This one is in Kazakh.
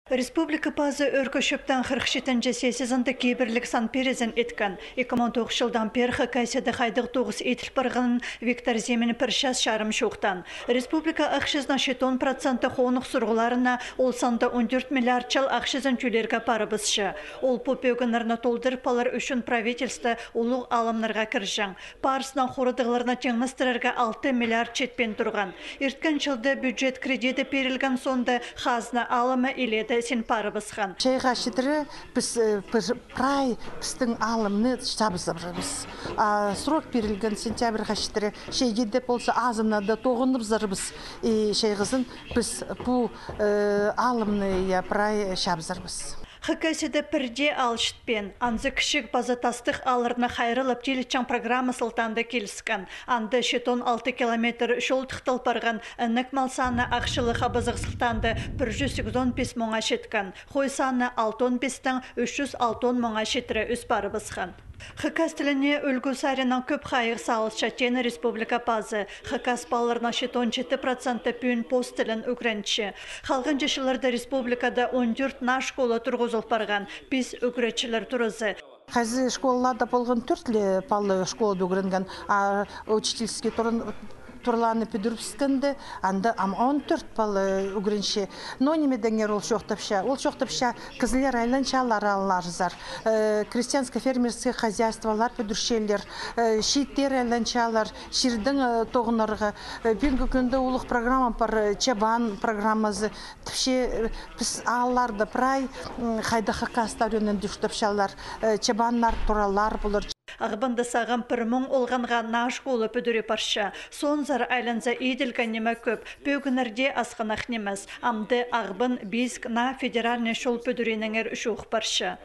Республика пазы өркөшөптен 47-нче сессиясында кейбірлік сан перезен еткен. 2009 жылдан перхі кайседі қайдық 9 етіл барғанын Виктор Земін піршас шарым шоқтан. Республика ақшызна 10% қонық сұрғыларына ол санда 14 миллиард чал ақшызын чөлерге парыбызшы. Ол попеугінарына толдырып палар үшін правительсті ұлық алымнарға кіржің. Парысынан қорыдығыларына теңістірерге 6 миллиард четпен тұрған. Ирткен жылды бюджет кредиті перілген сонда қазына алымы иледі сен парыбызхан. Шайға шедірі біз прай біздің алымны жабызып жүрміз. Срок берілген сентябрьға шедірі шейге деп болса азымнады тоғынып зырбыз. Шайғызын біз бұл алымны прай шабызырбыз. Хакасида пірде алшытпен, анзы кішік базатастық алырына қайрылып телетчан программа сылтанды келіскен. Анды 6 километр шол тұқтыл барған әнік малсаны ақшылы қабызық сылтанды 185 мұңа шеткен. Қой саны 65-тің 360 мұңа шетірі үс барыбызған. Хакас тіліне үлгі сарынан көп қайық сауыз шатені республика пазы. Хакас баларына 17% пүйін пост тілін үгренші. Қалғын жешілерді республикада 14 на школа тұрғызыл барған. Біз үгретшілер тұрызы. Қазы школаларда болған 4 палы школа үгренген, учительский турланы педурпскенде, анда 14 палы үгренші. Но немедеңер ол шоқтапша. Ол шоқтапша кізілер айланшалар аларызар. Крестьянско-фермерское хозяйстволар педуршелер, шиттер айланшалар, ширдің тоғынарға. Бенгі күнді ұлық программа бар чабан программазы. Тіпше біз алларды прай қайда хакастар өнін дүштапшалар. Чабанлар, туралар бұлар. Ағбанды саған пірмің олғанға наш қолы пөдірі парша. Сонзар айланза еділген неме көп. Бөгінерде асқанақ немес. Амды ағбын бізг на федеральный шол пөдіреніңер үшуқ парша.